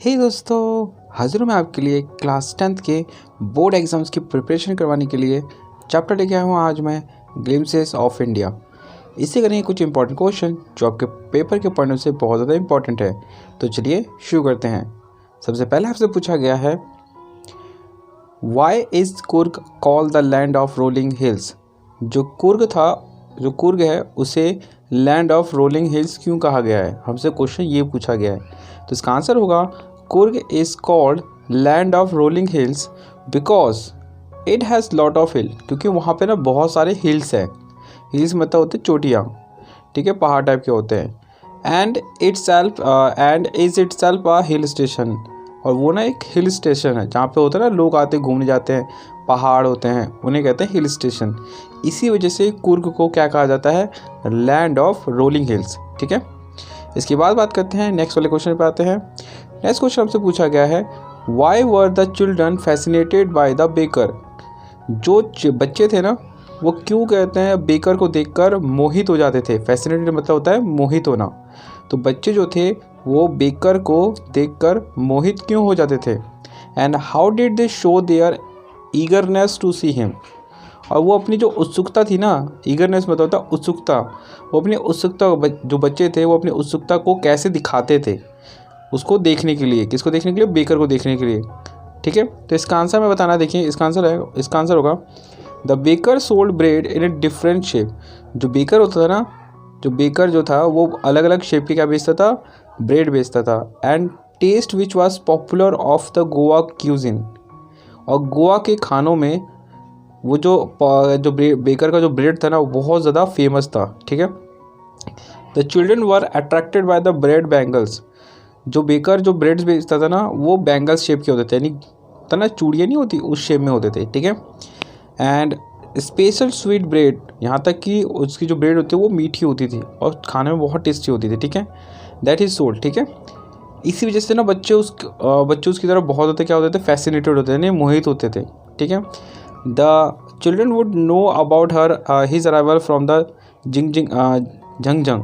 हे दोस्तों, हाजिर हूँ मैं आपके लिए क्लास 10th के बोर्ड एग्ज़ाम्स की प्रिपरेशन करवाने के लिए चैप्टर लेके आया हूँ आज मैं ग्लिम्पसेस ऑफ इंडिया। इससे करेंगे कुछ इंपॉर्टेंट क्वेश्चन जो आपके पेपर के पढ़ने से बहुत ज़्यादा इंपॉर्टेंट है। तो चलिए शुरू करते हैं। सबसे पहले आपसे पूछा गया है, why is Coorg called the land of rolling hills. जो कुर्ग है उसे लैंड ऑफ रोलिंग हिल्स क्यों कहा गया है? हमसे क्वेश्चन ये पूछा गया है। तो इसका आंसर होगा, Coorg is called land of rolling hills because it has lot of hill. क्योंकि वहाँ पे ना बहुत सारे हिल्स हैं। हिल्स मतलब होते चोटियाँ, ठीक है, पहाड़ टाइप के होते हैं। And is it self a hill station. और वो ना एक हिल स्टेशन है जहाँ पे होता है ना, लोग आते घूमने जाते हैं, पहाड़ होते हैं, उन्हें कहते हैं हिल स्टेशन। इसी वजह से कुर्ग को क्या कहा जाता है? Land of rolling hills. ठीक है, इसके बाद बात करते हैं, नेक्स्ट वाले क्वेश्चन पे आते हैं। नेक्स्ट क्वेश्चन हमसे पूछा गया है, why were the children fascinated by the baker. जो बच्चे थे ना, वो क्यों कहते हैं बेकर को देखकर मोहित हो जाते थे? फैसिनेटेड मतलब होता है मोहित होना। तो बच्चे जो थे वो बेकर को देखकर मोहित क्यों हो जाते थे? And how did they show their eagerness to see him. और वो अपनी जो उत्सुकता थी ना, ईगरनेस मतलब होता है उत्सुकता, वो अपनी उत्सुकता, जो बच्चे थे वो अपनी उत्सुकता को कैसे दिखाते थे उसको देखने के लिए? किसको देखने के लिए? बेकर को देखने के लिए। ठीक है, तो इसका आंसर मैं बताना, देखिए इसका आंसर होगा, the baker sold bread in a different shape. जो बेकर होता था ना, जो बेकर जो था वो अलग अलग शेप के क्या बेचता था? ब्रेड बेचता था। And taste which was popular of the Goa cuisine. और गोवा के खानों में वो जो बेकर का जो ब्रेड था ना, वो बहुत ज़्यादा फेमस था। ठीक है, the children were attracted by the bread bangles. जो बेकर जो ब्रेड्स बेचता था ना, वो बैंगल्स शेप के होते थे, यानी था ना, चूड़ियाँ नहीं होती, उस शेप में होते थे। ठीक है, एंड स्पेशल स्वीट ब्रेड, यहाँ तक कि उसकी जो ब्रेड होती है वो मीठी होती थी और खाने में बहुत टेस्टी होती थी। ठीक है, दैट इज़ सोल्ड। ठीक है, इसी वजह से ना बच्चे उसकी तरफ बहुत होते क्या होते थे? फैसिनेटेड होते थे, नहीं मोहित होते थे। ठीक है, the children would know about his arrival from the झंगझंग।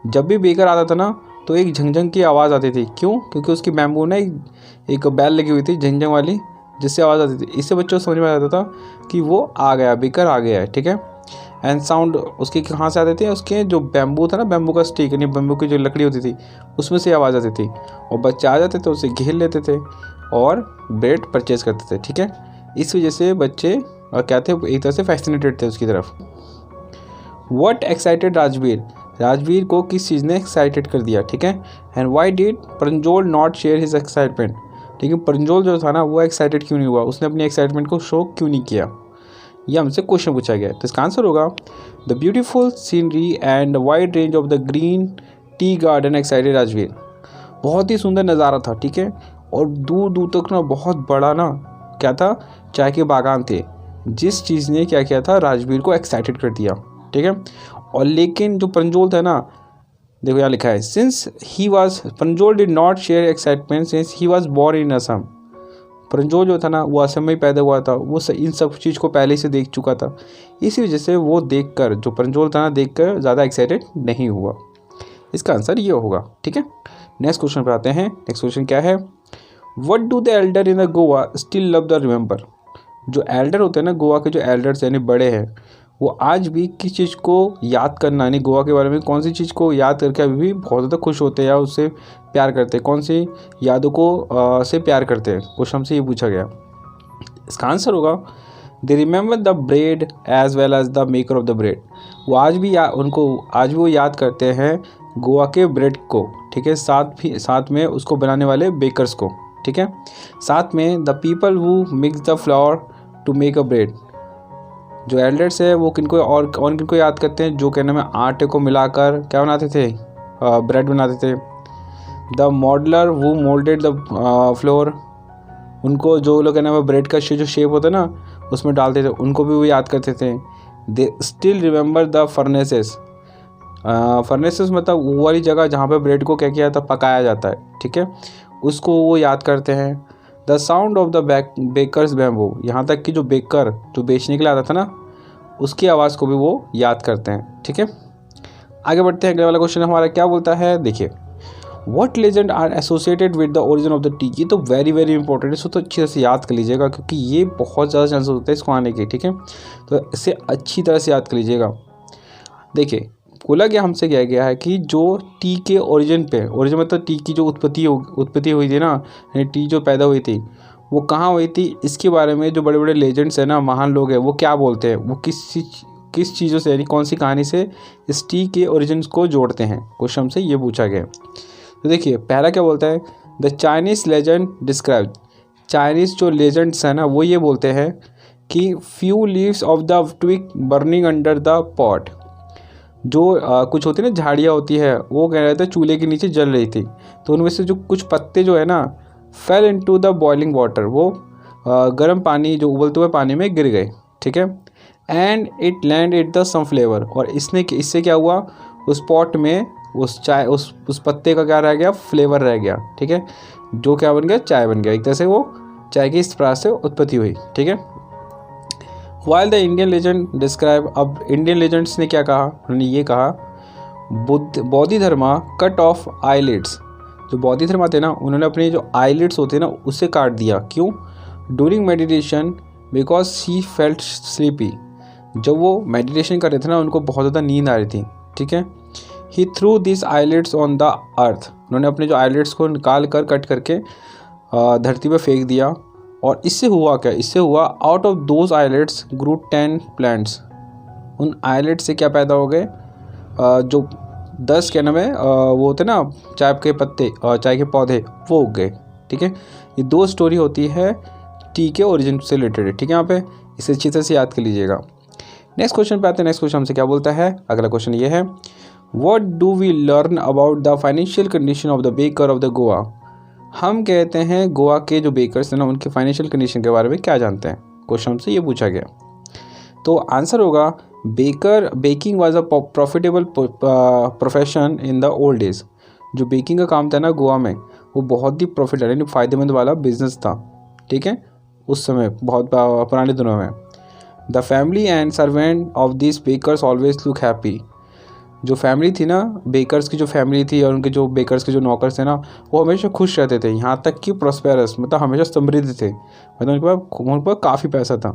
जब भी बेकर आता था ना, तो एक झंगझंग की आवाज़ आती थी। क्यों? क्योंकि उसकी बैम्बू ना एक बैल लगी हुई थी झंगझंग वाली, जिससे आवाज़ आती थी। इससे बच्चों को समझ में आता था कि वो आ गया, बेकर आ गया है। ठीक है, एंड साउंड उसके कहाँ से आते थे? उसके जो बैम्बू था ना, बैम्बू का स्टिक, यानी बैम्बू की जो लकड़ी होती थी, उसमें से आवाज़ आती थी। और बच्चे आ जाते थे, उसे घेर लेते थे और ब्रेड परचेज करते थे। ठीक है, इस वजह से बच्चे क्या थे? एक तरह से फैसिनेटेड थे उसकी तरफ। What excited Rajveer. राजवीर को किस चीज़ ने एक्साइटेड कर दिया? ठीक है, and why did Pranjol not share his excitement. ठीक है, परंजोल जो था ना, वो एक्साइटेड क्यों नहीं हुआ? उसने अपनी एक्साइटमेंट को शो क्यों नहीं किया? यह हमसे क्वेश्चन पूछा गया है। तो इसका आंसर होगा, the beautiful scenery and wide range of the green tea garden excited Rajveer. बहुत ही सुंदर नज़ारा था। ठीक है, और दूर दूर तक ना बहुत बड़ा ना क्या था? चाय के बागान थे, जिस चीज़ ने क्या किया था? राजवीर को एक्साइटेड कर दिया। ठीक है, और लेकिन जो परंजोल था ना, देखो यहाँ लिखा है, Pranjol did not share excitement since he was born in Assam. Pranjol जो था ना, वो असम में ही पैदा हुआ था, वो इन सब चीज़ को पहले से देख चुका था। इसी वजह से वो देखकर, जो परंजोल था ना, देखकर ज़्यादा एक्साइटेड नहीं हुआ। इसका आंसर ये होगा। ठीक है, नेक्स्ट क्वेश्चन पे आते हैं। नेक्स्ट क्वेश्चन क्या है, what do the Elder in the Goa still love the remember. जो एल्डर होते हैं ना, गोवा के जो एल्डर्स यानी बड़े हैं, वो आज भी किस चीज़ को याद करना, यानी गोवा के बारे में कौन सी चीज़ को याद करके अभी भी बहुत ज़्यादा खुश होते हैं या उससे प्यार करते हैं? कौन सी यादों को से प्यार करते हैं? क्वेश्चन हमसे ये पूछा गया। इसका आंसर होगा, they remember the bread as well as the maker of the bread. वो आज भी वो याद करते हैं गोवा के ब्रेड को। ठीक है, साथ में उसको बनाने वाले बेकर्स को। ठीक है, साथ में the people who mix the flower to make a bread. जो एल्डर्स है वो किनको याद करते हैं? जो कहने में आटे को मिलाकर क्या बनाते थे? ब्रेड बनाते थे। द मॉडलर वो मोल्डेड द फ्लोर। उनको जो लोग कहने में ब्रेड का जो शेप होता है ना, उसमें डालते थे, उनको भी वो याद करते थे। They still remember the furnaces. Furnaces मतलब वो वाली जगह जहाँ पे ब्रेड को क्या किया था? पकाया जाता है। ठीक है, उसको वो याद करते हैं। The sound of the bakers bamboo. यहाँ तक कि जो बेकर जो बेचने के लिए आता था ना, उसकी आवाज़ को भी वो याद करते हैं। ठीक है, आगे बढ़ते हैं। अगले वाला क्वेश्चन हमारा क्या बोलता है, देखिए, what legend are associated with the origin of the tea. ये तो वेरी वेरी इंपॉर्टेंट है, इसको तो अच्छी तरह से याद कर लीजिएगा क्योंकि ये बहुत ज़्यादा चांसेस होते हैं इसको आने के, ठीक है। तो इसे अच्छी तरह से याद कर लीजिएगा। देखिए बोला गया, हमसे कहा गया है कि जो टी के ओरिजिन पे, ओरिजिन मतलब टी की जो उत्पत्ति हुई थी ना, यानी टी जो पैदा हुई थी वो कहाँ हुई थी, इसके बारे में जो बड़े बड़े लेजेंड्स हैं ना, महान लोग हैं, वो क्या बोलते हैं, वो किस चीज़ों से, यानी कौन सी कहानी से इस टी के ओरिजिन्स को जोड़ते हैं। क्वेश्चन हमसे ये पूछा गया। तो देखिए पहला क्या बोलता है, the Chinese legend describe. Chinese जो लेजेंड्स हैं ना वो ये बोलते हैं कि few leaves of the twig burning under the pot. जो कुछ होती है ना झाड़ियाँ होती है, वो कह रहे थे चूल्हे के नीचे जल रही थी, तो उनमें से जो कुछ पत्ते जो है ना fail into the boiling water, वो गर्म पानी, जो उबलते हुए पानी में गिर गए, ठीक है। And it land it the some flavour, और इससे क्या हुआ, उस पॉट में उस पत्ते का क्या रह गया, फ्लेवर रह गया, ठीक है, जो क्या बन गया, चाय बन गया। एक तरह से वो चाय की इस प्रकार से उत्पत्ति हुई, ठीक है। While the Indian legend describe, अब इंडियन लेजेंड्स ने क्या कहा, उन्होंने ये कहा बोधिधर्मा कट ऑफ आईलिड्स। जो बोधिधर्मा थे ना, उन्होंने अपने जो आईलिड्स होते हैं ना उसे काट दिया। क्यों? During meditation because she felt sleepy. जब वो मेडिटेशन कर रहे थे ना, उनको बहुत ज़्यादा नींद आ रही थी, ठीक है। He threw this eyelids on the earth. उन्होंने अपने जो आईलिड्स को निकाल कर कट करके धरती पर फेंक दिया। और इससे हुआ क्या, इससे हुआ out of those islets grew 10 plants. उन आइलेट्स से क्या पैदा हो गए, जो 10 क्या नाम है, वो होते ना चाय के पत्ते, चाय के पौधे, वो उग गए, ठीक है। ये दो स्टोरी होती है टी के ओरिजिन से रिलेटेड, ठीक है। यहाँ पे इसे अच्छी तरह से याद कर लीजिएगा। नेक्स्ट क्वेश्चन पे आते हैं। नेक्स्ट क्वेश्चन हमसे क्या बोलता है, अगला क्वेश्चन ये है, what do we learn about the financial condition of the baker of the Goa. हम कहते हैं गोवा के जो बेकर्स हैं ना, उनके फाइनेंशियल कंडीशन के बारे में क्या जानते हैं। क्वेश्चन हमसे ये पूछा गया, तो आंसर होगा baking was a profitable profession in the old days. जो बेकिंग का काम था ना गोवा में, वो बहुत ही प्रॉफिट यानी फ़ायदेमंद वाला बिजनेस था, ठीक है, उस समय बहुत पुराने दिनों में। The family and servant of this bakers always look happy. जो फैमिली थी ना, बेकर्स की जो फैमिली थी और उनके जो बेकर्स के जो नौकर्स थे ना, वो हमेशा खुश रहते थे, यहाँ तक कि प्रॉस्पेरस, मतलब हमेशा समृद्ध थे, मतलब उनके पास काफ़ी पैसा था।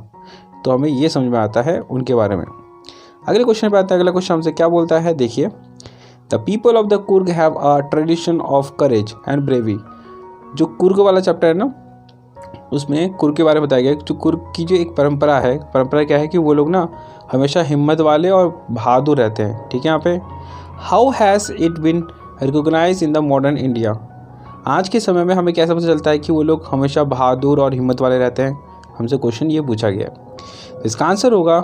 तो हमें ये समझ में आता है उनके बारे में। अगले क्वेश्चन पे आता है। अगला क्वेश्चन हमसे क्या बोलता है, देखिए, the people of the Coorg have a tradition of courage and bravery. जो कुर्ग वाला चैप्टर है ना, उसमें कुर्ग के बारे में बताया गया। जो कुर्ग की जो एक परंपरा है, परंपरा क्या है कि वो लोग ना हमेशा हिम्मत वाले और बहादुर रहते हैं, ठीक है। यहाँ पे how has it been recognise in the modern India. आज के समय में हमें कैसे पता चलता है कि वो लोग हमेशा बहादुर और हिम्मत वाले रहते हैं, हमसे क्वेश्चन ये पूछा गया है। इसका आंसर होगा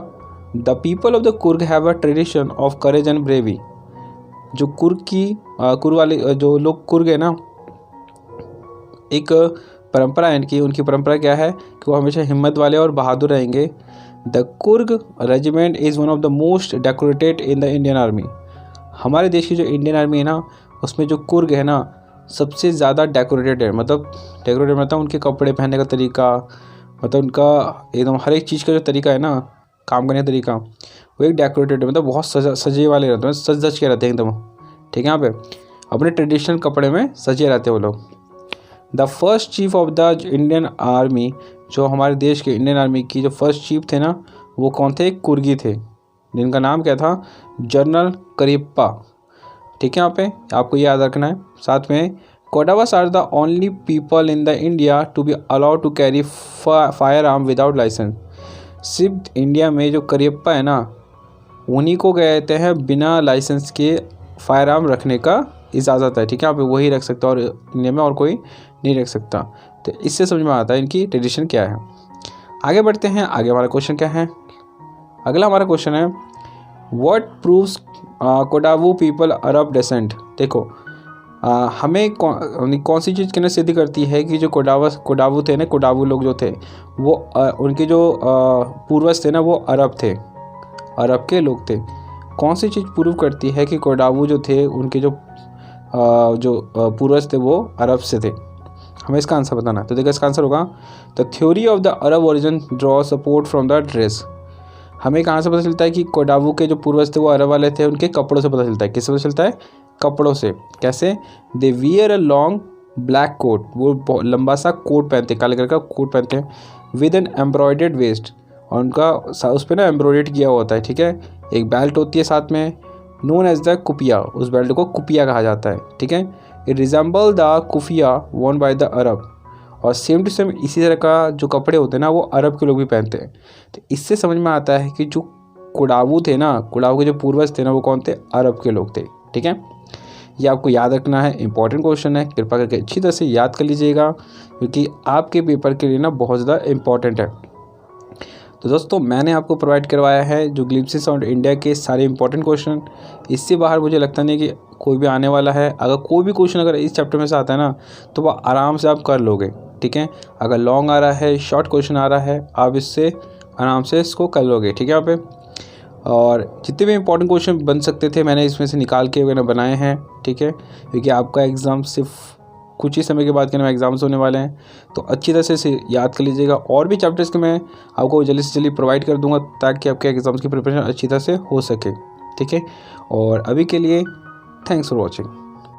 the people of the Coorg have a tradition of courage and bravery. जो कुर्ग वाले जो लोग कुर्ग है ना, एक परंपरा है इनकी, उनकी परंपरा क्या है कि वो हमेशा हिम्मत वाले और बहादुर रहेंगे। The Coorg regiment is one of the most decorated in the Indian army. हमारे देश की जो इंडियन आर्मी है ना, उसमें जो कुर्ग है ना सबसे ज़्यादा डेकोरेटेड है। मतलब उनके कपड़े पहनने का तरीका, मतलब उनका एकदम हर एक चीज़ का जो तरीका है ना, काम करने का तरीका, वो एक डेकोरेटेड है, मतलब बहुत सजे वाले रहते हैं, सज धज के रहते हैं एकदम, ठीक है। यहाँ पे अपने ट्रेडिशनल कपड़े में सजे रहते हैं वो लोग। The first chief of the Indian army, जो हमारे देश के इंडियन आर्मी की जो फर्स्ट चीफ थे ना, वो कौन थे, कुर्गी थे, जिनका नाम क्या था, जनरल करियप्पा, ठीक है। यहाँ पे आपको ये याद रखना है। साथ में Kodavas are the only people in the India to be allowed to carry fire arm without licence. सिर्फ इंडिया में जो करियप्पा है ना, उन्हीं को कहते हैं बिना लाइसेंस के फायर आर्म रखने का इजाज़त है, ठीक है। यहाँ पे वही रख सकता और इंडिया में और कोई नहीं रख सकता। तो इससे समझ में आता है इनकी ट्रेडिशन क्या है। आगे बढ़ते हैं। आगे हमारा क्वेश्चन क्या है, अगला हमारा क्वेश्चन है, what proves Kodavu people Arab descent. देखो हमें कौन सी चीज़ कहना सिद्ध करती है कि जो कोडावू थे ना, कोडावू लोग जो थे वो उनके जो पूर्वज थे ना, वो अरब थे, अरब के लोग थे। कौन सी चीज़ प्रूव करती है कि कोडावू जो थे उनके जो पूर्वज थे वो अरब से थे। हमें इसका आंसर बताना है। तो देखो इसका आंसर होगा the theory of the Arab origin draw support from the dress. हमें कहाँ से पता चलता है कि कोडावू के जो पूर्वज थे वो अरब वाले थे, उनके कपड़ों से पता चलता है। किससे पता चलता है, कपड़ों से। कैसे? They wear a long black coat, वो लंबा सा कोट पहनते हैं, काले कलर का कोट पहनते हैं, विद एन एम्ब्रॉयडर्ड वेस्ट, और उनका उस पर ना एम्ब्रॉयडर्ड किया हुआ होता है, ठीक है। एक बेल्ट होती है साथ में, नोन एज द कुपिया, उस बेल्ट को कुपिया कहा जाता है, ठीक है। It resemble the keffiyeh Warne by the Arab, और सेम टू सेम इसी तरह का जो कपड़े होते हैं ना वो अरब के लोग भी पहनते हैं। तो इससे समझ में आता है कि जो कुड़ावू थे ना, कुड़ावू के जो पूर्वज थे ना, वो कौन थे? अरब के लोग थे, ठीक है। ये आपको याद रखना है, इंपॉर्टेंट क्वेश्चन है, कृपया करके अच्छी तरह से याद कर लीजिएगा, क्योंकि आपके पेपर के लिए ना बहुत ज़्यादा इम्पॉर्टेंट है। तो दोस्तों मैंने आपको प्रोवाइड करवाया है जो ग्लिम्पसेस ऑफ इंडिया के सारे इंपॉर्टेंट क्वेश्चन। इससे बाहर मुझे लगता नहीं कि कोई भी आने वाला है। अगर कोई भी क्वेश्चन अगर इस चैप्टर में से आता है ना, तो वह आराम से आप कर लोगे, ठीक है। अगर लॉन्ग आ रहा है, शॉर्ट क्वेश्चन आ रहा है, आप इससे आराम से इसको कर लोगे, ठीक है। यहाँ पे और जितने भी इंपॉर्टेंट क्वेश्चन बन सकते थे मैंने इसमें से निकाल के मैंने बनाए हैं, ठीक है। क्योंकि आपका एग्ज़ाम सिर्फ कुछ ही समय के बाद के ना एग्ज़ाम्स होने वाले हैं, तो अच्छी तरह से इसे याद कर लीजिएगा। और भी चैप्टर्स के मैं आपको जल्दी से जल्दी प्रोवाइड कर दूंगा, ताकि आपके एग्ज़ाम्स की प्रिपरेशन अच्छी तरह से हो सके, ठीक है। और अभी के लिए थैंक्स फॉर वॉचिंग।